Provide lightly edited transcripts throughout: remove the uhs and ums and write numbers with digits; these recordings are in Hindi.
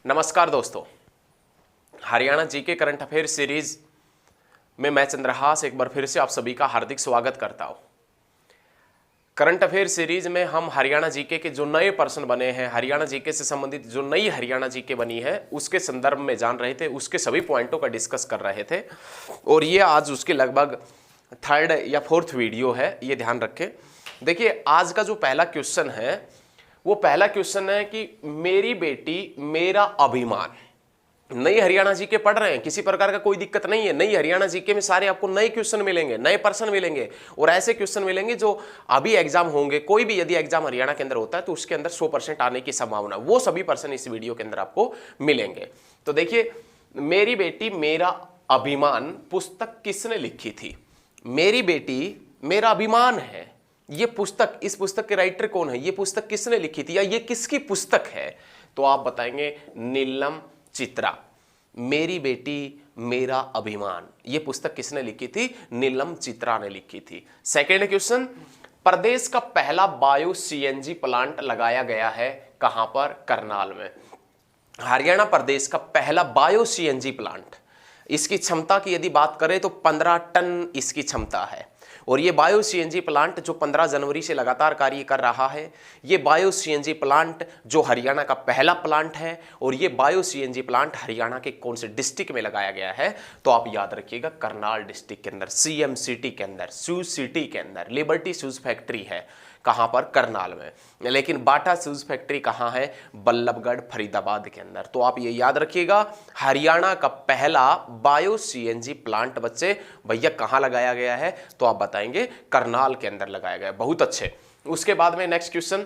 नमस्कार दोस्तों, Haryana GK current affair series में मैं चंद्रहास एक बार फिर से आप सभी का हार्दिक स्वागत करता हूं। करंट अफेयर सीरीज में हम हरियाणा जीके के जो नए प्रश्न बने हैं, हरियाणा जीके से संबंधित जो नई हरियाणा जीके बनी है उसके संदर्भ में जान रहे थे, उसके सभी पॉइंटों का डिस्कस कर रहे थे और ये आज उसके लगभग थर्ड या फोर्थ वीडियो है, ये ध्यान रखें। देखिए, आज का जो पहला क्वेश्चन है वो पहला क्वेश्चन है कि मेरी बेटी मेरा अभिमान। नई हरियाणा जीके पढ़ रहे हैं, किसी प्रकार का कोई दिक्कत नहीं है। नई हरियाणा जीके में सारे आपको नए क्वेश्चन मिलेंगे, नए प्रश्न मिलेंगे और ऐसे क्वेश्चन मिलेंगे जो अभी एग्जाम होंगे। कोई भी यदि एग्जाम हरियाणा के अंदर होता है तो उसके अंदर 100% आने की संभावना, वो सभी प्रश्न इस वीडियो के अंदर आपको मिलेंगे। तो देखिए, मेरी बेटी मेरा अभिमान पुस्तक किसने लिखी थी? मेरी बेटी मेरा अभिमान है, ये पुस्तक, इस पुस्तक के राइटर कौन है, ये पुस्तक किसने लिखी थी या ये किसकी पुस्तक है? तो आप बताएंगे नीलम चित्रा। मेरी बेटी मेरा अभिमान, ये पुस्तक किसने लिखी थी? नीलम चित्रा ने लिखी थी। सेकेंड क्वेश्चन, प्रदेश का पहला बायो सीएनजी प्लांट लगाया गया है कहां पर? करनाल में। हरियाणा प्रदेश का पहला बायो सीएनजी प्लांट, इसकी क्षमता की यदि बात करें तो 15 टन इसकी क्षमता है और ये बायो सीएनजी प्लांट जो 15 जनवरी से लगातार कार्य कर रहा है, ये बायो सीएनजी प्लांट जो हरियाणा का पहला प्लांट है और ये बायो सीएनजी प्लांट हरियाणा के कौन से डिस्ट्रिक्ट में लगाया गया है? तो आप याद रखिएगा, करनाल डिस्ट्रिक्ट के अंदर, सीएम सिटी के अंदर, शूज सिटी के अंदर लिबर्टी शूज फैक्ट्री है। कहां पर? करनाल में। लेकिन बाटा शूज फैक्ट्री कहां है? बल्लभगढ़ फरीदाबाद के अंदर। तो आप ये याद रखिएगा, हरियाणा का पहला बायो सीएनजी प्लांट बच्चे भैया कहां लगाया गया है? तो आप बताएंगे करनाल के अंदर लगाया गया है। बहुत अच्छे। उसके बाद में नेक्स्ट क्वेश्चन,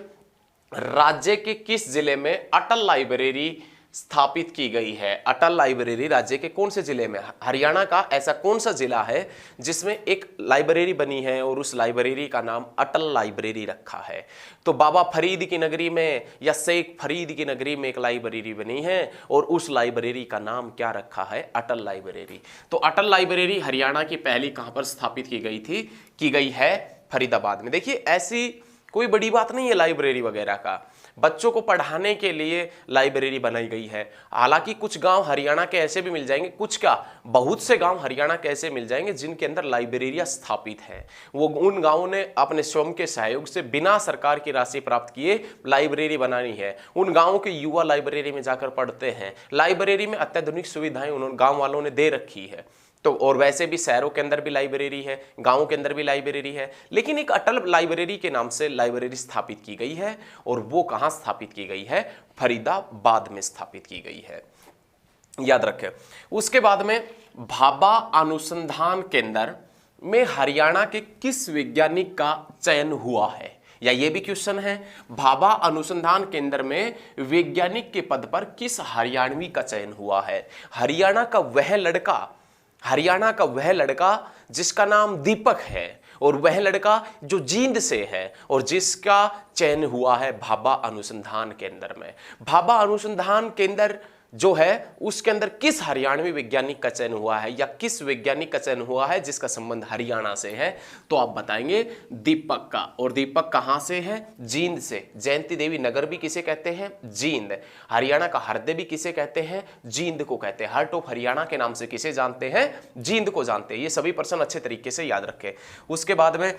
राज्य के किस जिले में अटल लाइब्रेरी स्थापित की गई है? अटल लाइब्रेरी राज्य के कौन से जिले में? हरियाणा का ऐसा कौन सा जिला है जिसमें एक लाइब्रेरी बनी है और उस लाइब्रेरी का नाम अटल लाइब्रेरी रखा है? तो बाबा फरीद की नगरी में या शेख फरीद की नगरी में एक लाइब्रेरी बनी है और उस लाइब्रेरी का नाम क्या रखा है? अटल लाइब्रेरी। तो अटल लाइब्रेरी हरियाणा की पहली कहां पर स्थापित की गई थी? की गई है फरीदाबाद में। देखिए, ऐसी कोई बड़ी बात नहीं है लाइब्रेरी वगैरह का, बच्चों को पढ़ाने के लिए लाइब्रेरी बनाई गई है। हालांकि कुछ गांव हरियाणा के ऐसे भी मिल जाएंगे, कुछ क्या बहुत से गांव हरियाणा के ऐसे मिल जाएंगे जिनके अंदर लाइब्रेरियां स्थापित हैं। वो उन गांवों ने अपने स्वयं के सहयोग से बिना सरकार की राशि प्राप्त किए लाइब्रेरी बनानी है। उन गांवों के युवा लाइब्रेरी में जाकर पढ़ते हैं। लाइब्रेरी में अत्याधुनिक सुविधाएं उन्होंने गाँव वालों ने दे रखी है। तो और वैसे भी शहरों के अंदर भी लाइब्रेरी है, गांवों के अंदर भी लाइब्रेरी है, लेकिन एक अटल लाइब्रेरी के नाम से लाइब्रेरी स्थापित की गई है और वो कहां स्थापित की गई है? फरीदाबाद में स्थापित की गई है, याद रखें। उसके बाद में भाभा अनुसंधान केंद्र में हरियाणा के किस वैज्ञानिक का चयन हुआ है? या ये भी क्वेश्चन है, भाभा अनुसंधान केंद्र में वैज्ञानिक के पद पर किस हरियाणवी का चयन हुआ है? हरियाणा का वह लड़का जिसका नाम दीपक है और वह लड़का जो जींद से है और जिसका चयन हुआ है भाभा अनुसंधान केंद्र में। भाभा अनुसंधान केंद्र जो है उसके अंदर किस हरियाणवी वैज्ञानिक का चयन हुआ है या किस वैज्ञानिक का चयन हुआ है जिसका संबंध हरियाणा से है? तो आप बताएंगे दीपक का। और दीपक कहां से है? जींद से। जयंती देवी नगर भी किसे कहते हैं? जींद। हरियाणा का हरदे भी किसे कहते हैं? जींद को कहते हैं। हार्ट ऑफ हरियाणा के नाम से किसे जानते हैं? जींद को जानते हैं। ये सभी प्रश्न अच्छे तरीके से याद रखें। उसके बाद में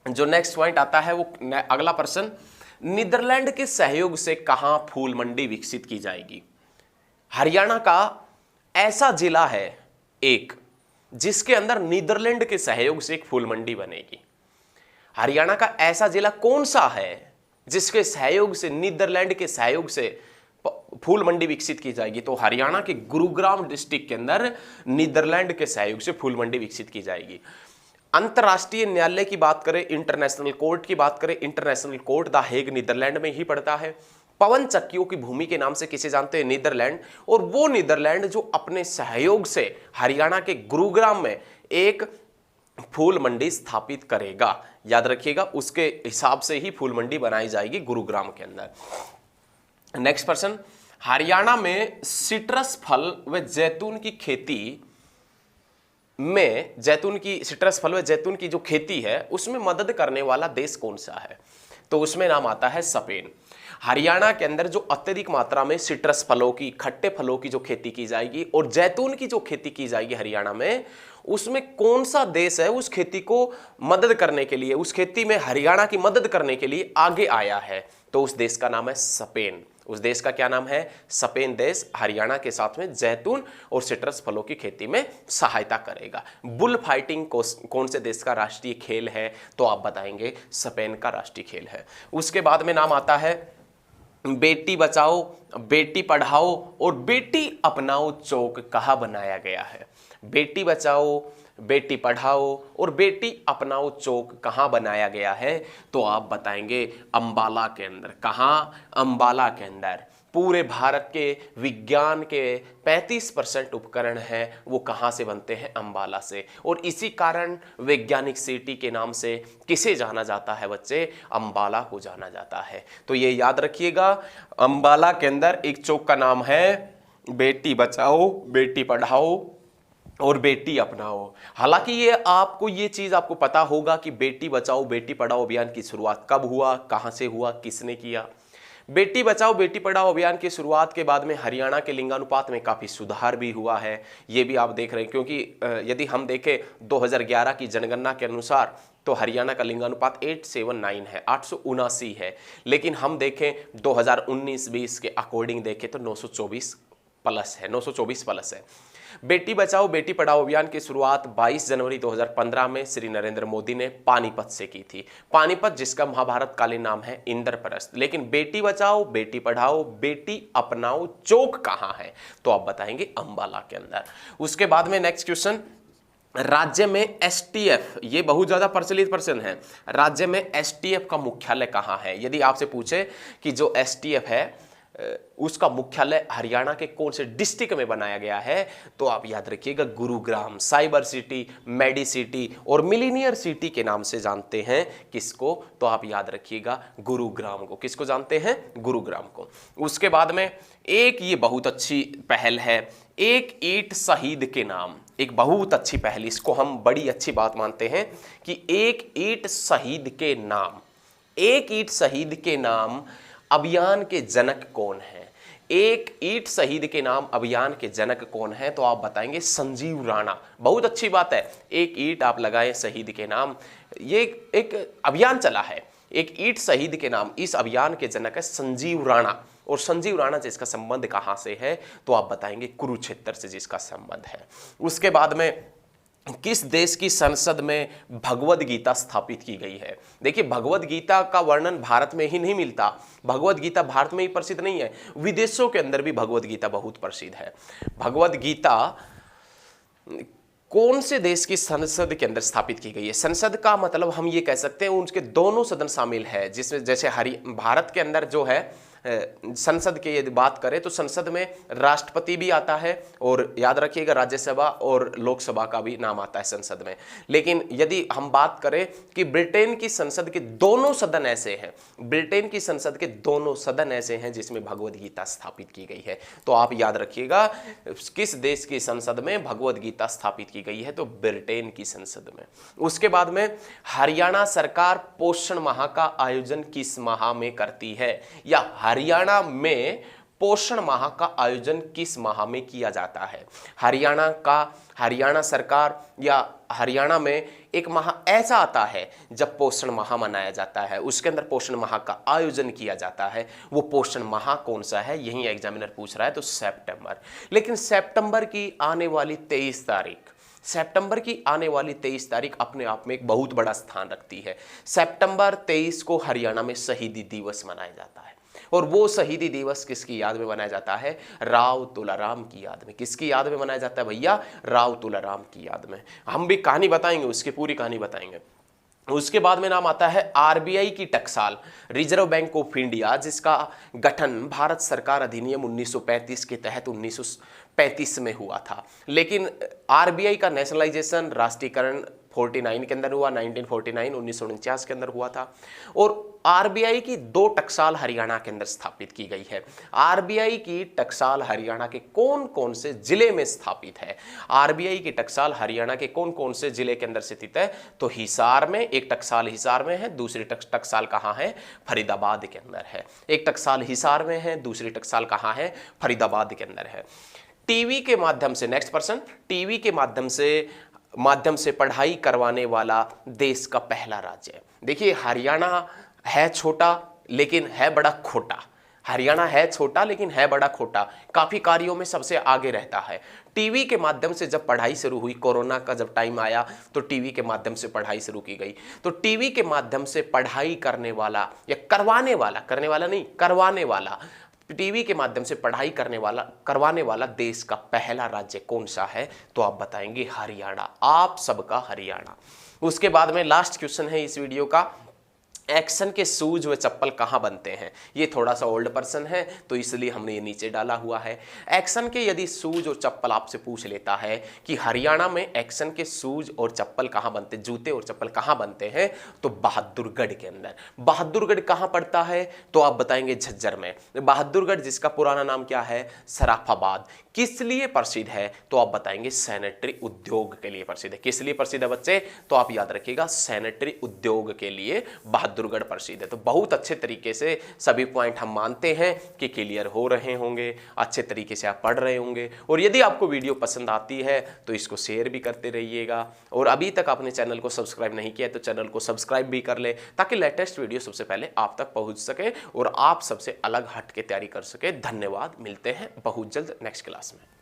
जो नेक्स्ट पॉइंट आता है वो अगला प्रश्न, नीदरलैंड के सहयोग से कहां फूल मंडी विकसित की जाएगी? हरियाणा का ऐसा जिला है एक जिसके अंदर नीदरलैंड के सहयोग से एक फूल मंडी बनेगी। हरियाणा का ऐसा जिला कौन सा है जिसके सहयोग से, नीदरलैंड के सहयोग से फूल मंडी विकसित की जाएगी? तो हरियाणा के गुरुग्राम डिस्ट्रिक्ट के अंदर नीदरलैंड के सहयोग से फूल मंडी विकसित की जाएगी। अंतरराष्ट्रीय न्यायालय की बात करें, इंटरनेशनल कोर्ट की बात करें, international court the Hague Netherlands में ही पड़ता है। पवन चक्कियों की भूमि के नाम से किसे जानते हैं? नीदरलैंड। और वो नीदरलैंड जो अपने सहयोग से हरियाणा के गुरुग्राम में एक फूल मंडी स्थापित करेगा, याद रखिएगा, उसके हिसाब से ही फूल मंडी बनाई जाएगी गुरुग्राम के अंदर। नेक्स्ट प्रश्न, हरियाणा में सिट्रस फल व जैतून की खेती में, सिट्रस फल व जैतून की जो खेती है उसमें मदद करने वाला देश कौन सा है? तो उसमें नाम आता है स्पेन। हरियाणा के अंदर जो अत्यधिक मात्रा में सिट्रस फलों की, खट्टे फलों की जो खेती की जाएगी और जैतून की जो खेती की जाएगी हरियाणा में, उसमें कौन सा देश है उस खेती को मदद करने के लिए, उस खेती में हरियाणा की मदद करने के लिए आगे आया है? तो उस देश का नाम है स्पेन। उस देश का क्या नाम है? स्पेन देश हरियाणा के साथ में जैतून और सिट्रस फलों की खेती में सहायता करेगा। बुल फाइटिंग कौन से देश का राष्ट्रीय खेल है? तो आप बताएंगे स्पेन का राष्ट्रीय खेल है। उसके बाद में नाम आता है बेटी बचाओ, बेटी पढ़ाओ और बेटी अपनाओ चौक कहाँ बनाया गया है? बेटी बचाओ, बेटी पढ़ाओ और बेटी अपनाओ चौक कहाँ बनाया गया है? तो आप बताएंगे अंबाला के अंदर। कहाँ? अंबाला के अंदर। पूरे भारत के विज्ञान के 35% उपकरण हैं वो कहाँ से बनते हैं? अंबाला से। और इसी कारण वैज्ञानिक सिटी के नाम से किसे जाना जाता है बच्चे? अंबाला को जाना जाता है। तो ये याद रखिएगा, अंबाला के अंदर एक चौक का नाम है बेटी बचाओ, बेटी पढ़ाओ और बेटी अपनाओ। हालांकि ये चीज आपको पता होगा कि बेटी बचाओ बेटी पढ़ाओ अभियान की शुरुआत कब हुआ, कहां से हुआ, किसने किया। बेटी बचाओ बेटी पढ़ाओ अभियान की शुरुआत के बाद में हरियाणा के लिंगानुपात में काफी सुधार भी हुआ है, ये भी आप देख रहे हैं। क्योंकि यदि हम देखें 2011 की जनगणना के अनुसार तो हरियाणा का लिंगानुपात 879 है, 879 है। लेकिन हम देखें 2019-20 के अकॉर्डिंग देखें तो 924 प्लस है, 924 प्लस है। बेटी बचाओ बेटी पढ़ाओ अभियान की शुरुआत 22 जनवरी 2015 में श्री नरेंद्र मोदी ने पानीपत से की थी। पानीपत जिसका महाभारत कालीन नाम है इंद्रप्रस्थ। लेकिन बेटी बचाओ बेटी पढ़ाओ बेटी अपनाओ चौक कहां है? तो आप बताएंगे अंबाला के अंदर। उसके बाद में नेक्स्ट क्वेश्चन, राज्य में एसटीएफ, ये बहुत ज्यादा प्रचलित प्रश्न है, राज्य में एसटीएफ का मुख्यालय कहां है? यदि आपसे पूछे कि जो एसटीएफ है उसका मुख्यालय हरियाणा के कौन से डिस्ट्रिक्ट में बनाया गया है? तो आप याद रखिएगा Gurugram. Cyber city, medi city और मिलीनियर सिटी के नाम से जानते हैं किसको? तो आप याद रखिएगा गुरुग्राम को। किसको जानते हैं? गुरुग्राम को। उसके बाद में एक ये बहुत अच्छी पहल है, एक ईंट शहीद के नाम, एक बहुत अच्छी पहल, इसको हम बड़ी अच्छी बात मानते हैं कि एक ईंट शहीद के नाम, एक ईंट शहीद के नाम अभियान के जनक कौन है? एक ईंट शहीद के नाम अभियान के जनक कौन है? तो आप बताएंगे संजीव राणा। बहुत अच्छी बात है, एक ईंट आप लगाएं शहीद के नाम, ये एक अभियान चला है एक ईंट शहीद के नाम, इस अभियान के जनक है संजीव राणा। और संजीव राणा से इसका संबंध कहां से है? तो आप बताएंगे कुरुक्षेत्र से जिसका संबंध है। उसके बाद में किस देश की संसद में भगवद गीता स्थापित की गई है? देखिए भगवद गीता का वर्णन भारत में ही नहीं मिलता, भगवद गीता भारत में ही प्रसिद्ध नहीं है, विदेशों के अंदर भी भगवद गीता बहुत प्रसिद्ध है। भगवद गीता कौन से देश की संसद के अंदर स्थापित की गई है? संसद का मतलब हम ये कह सकते हैं उनके दोनों सदन शामिल है, जिसमें जैसे भारत के अंदर जो है संसद की यदि बात करें तो संसद में राष्ट्रपति भी आता है और याद रखिएगा राज्यसभा और लोकसभा का भी नाम आता है संसद में। लेकिन यदि हम बात करें कि ब्रिटेन की संसद के दोनों सदन ऐसे हैं, ब्रिटेन की संसद के दोनों सदन ऐसे हैं जिसमें भगवद गीता स्थापित की गई है। तो आप याद रखिएगा किस देश की संसद में भगवद गीता स्थापित की गई है? तो ब्रिटेन की संसद में। उसके बाद में हरियाणा सरकार पोषण माह का आयोजन किस माह में करती है? या हरियाणा में पोषण माह का आयोजन किस माह में किया जाता है? हरियाणा सरकार या हरियाणा में एक माह ऐसा आता है जब पोषण माह मनाया जाता है, उसके अंदर पोषण माह का आयोजन किया जाता है। वो पोषण माह कौन सा है? यही एग्जामिनर पूछ रहा है, तो सितंबर। लेकिन सितंबर की आने वाली 23 तारीख, सितंबर की आने वाली 23 तारीख अपने आप में एक बहुत बड़ा स्थान रखती है। सितंबर 23 को हरियाणा में शहीदी दिवस मनाया जाता है। और वो शहीदी दिवस किसकी याद में मनाया जाता है? राव तुलाराम की याद में। किसकी याद में मनाया जाता है भैया? राव तुलाराम की याद में। हम भी कहानी बताएंगे, उसकी पूरी कहानी बताएंगे। उसके बाद में नाम आता है आरबीआई की टकसाल, रिजर्व बैंक ऑफ इंडिया, जिसका गठन भारत सरकार अधिनियम 1935 के तहत 1935 में हुआ था। लेकिन आरबीआई का नेशनलाइजेशन, राष्ट्रीयकरण 49 के अंदर हुआ, 1949 1949 के अंदर हुआ था। और आरबीआई की 2 टकसाल हरियाणा के अंदर स्थापित की गई है। आरबीआई की टकसाल हरियाणा के कौन कौन से जिले में स्थापित है? आरबीआई की टकसाल हरियाणा के कौन कौन से जिले के अंदर स्थित है? तो हिसार में, एक टकसाल हिसार में है, दूसरी टकसाल कहां है? फरीदाबाद के अंदर है। एक टकसाल हिसार में है, दूसरी टकसाल कहां है? फरीदाबाद के अंदर है। टीवी के माध्यम से, नेक्स्ट पर्सन, टीवी के माध्यम से पढ़ाई करवाने वाला देश का पहला राज्य। देखिए हरियाणा है छोटा लेकिन है बड़ा खोटा। हरियाणा है छोटा लेकिन है बड़ा खोटा, काफी कार्यों में सबसे आगे रहता है। टीवी के माध्यम से जब पढ़ाई शुरू हुई, कोरोना का जब टाइम आया तो टीवी के माध्यम से पढ़ाई शुरू की गई। तो टीवी के माध्यम से पढ़ाई करने वाला या करवाने वाला, करने वाला नहीं करवाने वाला, टीवी के माध्यम से पढ़ाई करवाने वाला देश का पहला राज्य कौन सा है? तो आप बताएंगे हरियाणा, आप सबका हरियाणा। उसके बाद में लास्ट क्वेश्चन है इस वीडियो का, एक्शन के शूज व चप्पल कहाँ बनते हैं? ये थोड़ा सा ओल्ड पर्सन है तो इसलिए हमने ये नीचे डाला हुआ है। एक्शन के यदि शूज और चप्पल आपसे पूछ लेता है कि हरियाणा में एक्शन के शूज और चप्पल कहाँ बनते, जूते और चप्पल कहाँ बनते हैं, तो बहादुरगढ़ के अंदर। बहादुरगढ़ कहाँ पड़ता है? तो आप बताएंगे झज्जर में। बहादुरगढ़ जिसका पुराना नाम क्या है? सराफाबाद। किस लिए प्रसिद्ध है? तो आप बताएंगे सैनिटरी उद्योग के लिए प्रसिद्ध है। किस लिए प्रसिद्ध है बच्चे? तो आप याद रखिएगा सैनिटरी उद्योग के लिए बहादुरगढ़ प्रसिद्ध है। तो बहुत अच्छे तरीके से सभी पॉइंट हम मानते हैं कि क्लियर हो रहे होंगे, अच्छे तरीके से आप पढ़ रहे होंगे। और यदि आपको वीडियो पसंद आती है तो इसको शेयर भी करते रहिएगा। और अभी तक आपने चैनल को सब्सक्राइब नहीं किया तो चैनल को सब्सक्राइब भी कर ले, ताकि लेटेस्ट वीडियो सबसे पहले आप तक पहुंच सके और आप सबसे अलग हट के तैयारी कर सके। धन्यवाद, मिलते हैं बहुत जल्द नेक्स्ट क्लास में।